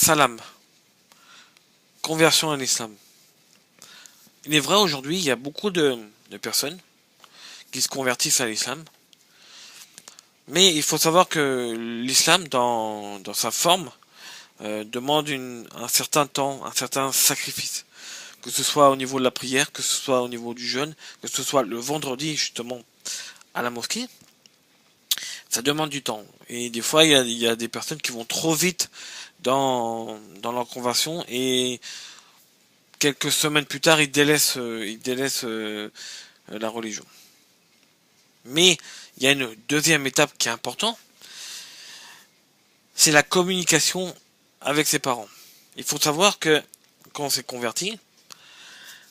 Salam, conversion à l'islam. Il est vrai aujourd'hui, il y a beaucoup de personnes qui se convertissent à l'islam, mais il faut savoir que l'islam, dans sa forme, demande un certain temps, un certain sacrifice. Que ce soit au niveau de la prière, que ce soit au niveau du jeûne, que ce soit le vendredi justement à la mosquée, ça demande du temps. Et des fois, il y a des personnes qui vont trop vite dans leur conversion et quelques semaines plus tard, ils délaissent la religion. Mais il y a une deuxième étape qui est importante, c'est la communication avec ses parents. Il faut savoir que quand on s'est converti,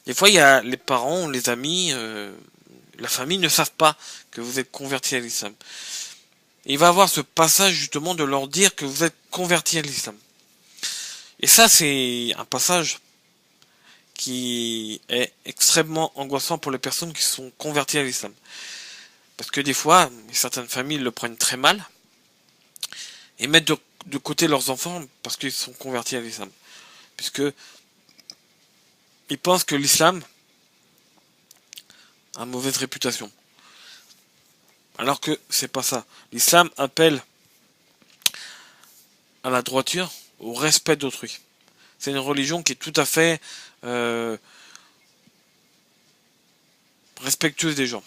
des fois il y a les parents, les amis, la famille ne savent pas que vous êtes converti à l'islam. Il va y avoir ce passage justement de leur dire que vous êtes converti à l'islam. Et ça c'est un passage qui est extrêmement angoissant pour les personnes qui sont converties à l'islam. Parce que des fois, certaines familles le prennent très mal et mettent de côté leurs enfants parce qu'ils sont convertis à l'islam. Puisque ils pensent que l'islam a une mauvaise réputation. Alors que c'est pas ça. L'islam appelle à la droiture, au respect d'autrui. C'est une religion qui est tout à fait respectueuse des gens.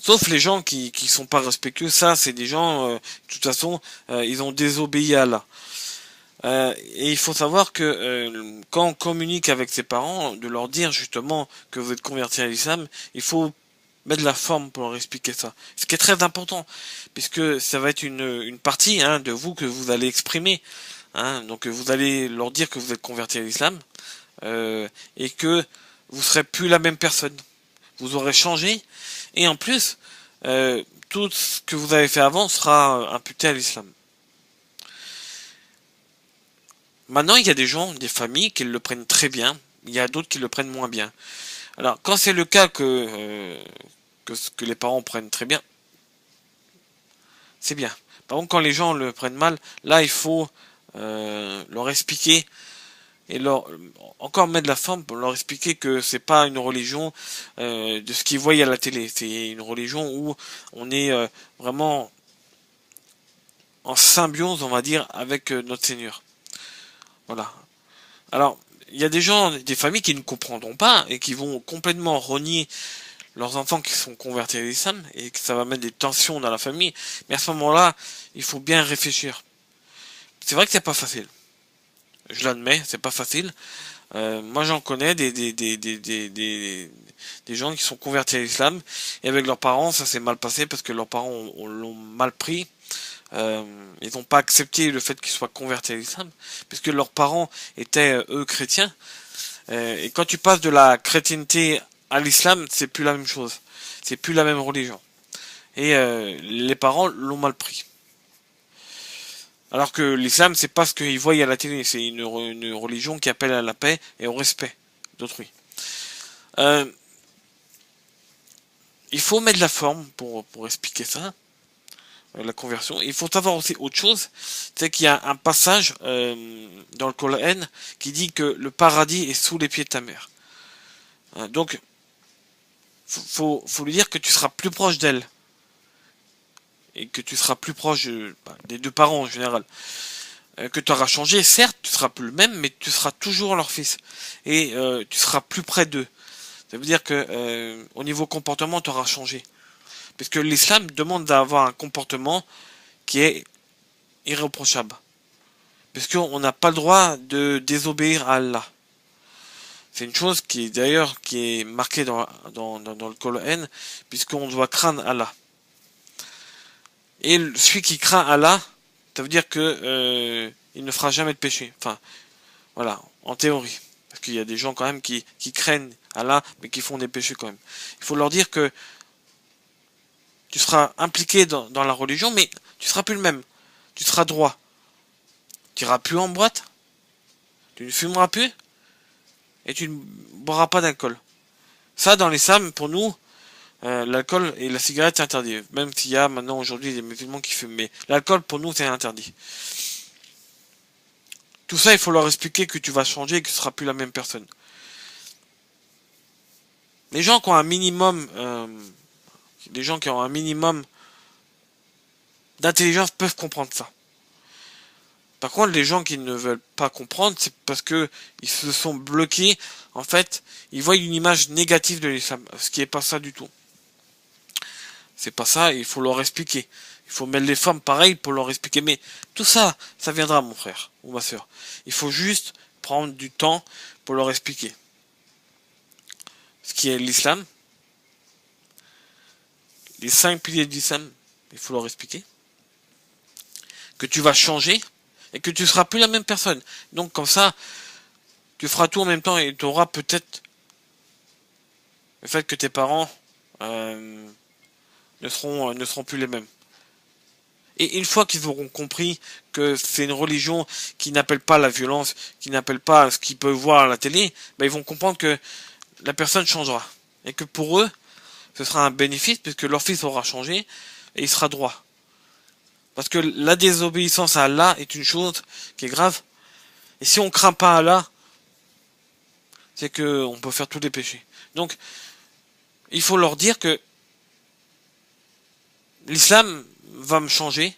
Sauf les gens qui sont pas respectueux, ça c'est des gens, de toute façon, ils ont désobéi à Allah. Et il faut savoir que quand on communique avec ses parents, de leur dire justement que vous êtes converti à l'islam, il faut mettre de la forme pour leur expliquer ça. Ce qui est très important, puisque ça va être une partie de vous que vous allez exprimer. Donc vous allez leur dire que vous êtes converti à l'islam et que vous serez plus la même personne. Vous aurez changé et en plus tout ce que vous avez fait avant sera imputé à l'islam. Maintenant, il y a des gens, des familles qui le prennent très bien, il y a d'autres qui le prennent moins bien. Alors, quand c'est le cas que les parents prennent très bien, c'est bien. Par contre, quand les gens le prennent mal, là, il faut leur expliquer et encore mettre de la forme pour leur expliquer que c'est pas une religion de ce qu'ils voient à la télé. C'est une religion où on est vraiment en symbiose, on va dire, avec notre Seigneur. Voilà. Alors, il y a des gens, des familles qui ne comprendront pas et qui vont complètement renier leurs enfants qui sont convertis à l'islam et que ça va mettre des tensions dans la famille. Mais à ce moment-là, il faut bien réfléchir. C'est vrai que c'est pas facile. Je l'admets, c'est pas facile. Moi, j'en connais des gens qui sont convertis à l'islam et avec leurs parents, ça s'est mal passé parce que leurs parents l'ont mal pris. Ils n'ont pas accepté le fait qu'ils soient convertis à l'islam, puisque leurs parents étaient eux chrétiens. Et quand tu passes de la chrétienté à l'islam, c'est plus la même chose, c'est plus la même religion. Et les parents l'ont mal pris. Alors que l'islam, c'est pas ce qu'ils voient à la télé, c'est une religion qui appelle à la paix et au respect d'autrui. Il faut mettre de la forme pour expliquer ça. La conversion. Il faut savoir aussi autre chose, c'est qu'il y a un passage dans le Coran qui dit que le paradis est sous les pieds de ta mère. Donc, faut lui dire que tu seras plus proche d'elle et que tu seras plus proche des deux parents en général. Que tu auras changé, certes, tu seras plus le même, mais tu seras toujours leur fils et tu seras plus près d'eux. Ça veut dire que au niveau comportement, tu auras changé. Parce que l'islam demande d'avoir un comportement qui est irréprochable. Parce qu'on n'a pas le droit de désobéir à Allah. C'est une chose qui est d'ailleurs qui est marquée dans le Coran, puisqu'on doit craindre Allah. Et celui qui craint Allah, ça veut dire que il ne fera jamais de péché. Enfin, voilà, en théorie. Parce qu'il y a des gens quand même qui craignent Allah, mais qui font des péchés quand même. Il faut leur dire que tu seras impliqué dans la religion, mais tu seras plus le même. Tu seras droit. Tu iras plus en boîte. Tu ne fumeras plus. Et tu ne boiras pas d'alcool. Ça, dans l'islam, pour nous, l'alcool et la cigarette, c'est interdit. Même s'il y a maintenant aujourd'hui des musulmans qui fument. Mais l'alcool, pour nous, c'est interdit. Tout ça, il faut leur expliquer que tu vas changer et que ce sera plus la même personne. Les gens qui ont un minimum, d'intelligence peuvent comprendre ça. Par contre, les gens qui ne veulent pas comprendre, c'est parce que ils se sont bloqués. En fait, ils voient une image négative de l'islam, ce qui est pas ça du tout. C'est pas ça, il faut leur expliquer. Il faut mettre les femmes pareil pour leur expliquer. Mais tout ça, ça viendra, mon frère ou ma soeur. Il faut juste prendre du temps pour leur expliquer ce qui est l'islam, les 5 piliers de l'islam, il faut leur expliquer que tu vas changer et que tu seras plus la même personne. Donc comme ça, tu feras tout en même temps et tu auras peut-être le fait que tes parents ne seront plus les mêmes. Et une fois qu'ils auront compris que c'est une religion qui n'appelle pas la violence, qui n'appelle pas ce qu'ils peuvent voir à la télé, ben ils vont comprendre que la personne changera. Et que pour eux, ce sera un bénéfice puisque leur fils aura changé et il sera droit. Parce que la désobéissance à Allah est une chose qui est grave. Et si on craint pas Allah, c'est que on peut faire tous les péchés. Donc, il faut leur dire que l'islam va me changer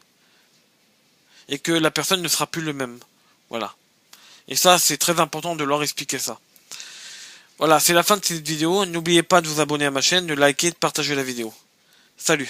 et que la personne ne sera plus le même. Voilà. Et ça, c'est très important de leur expliquer ça. Voilà, c'est la fin de cette vidéo. N'oubliez pas de vous abonner à ma chaîne, de liker, de partager la vidéo. Salut.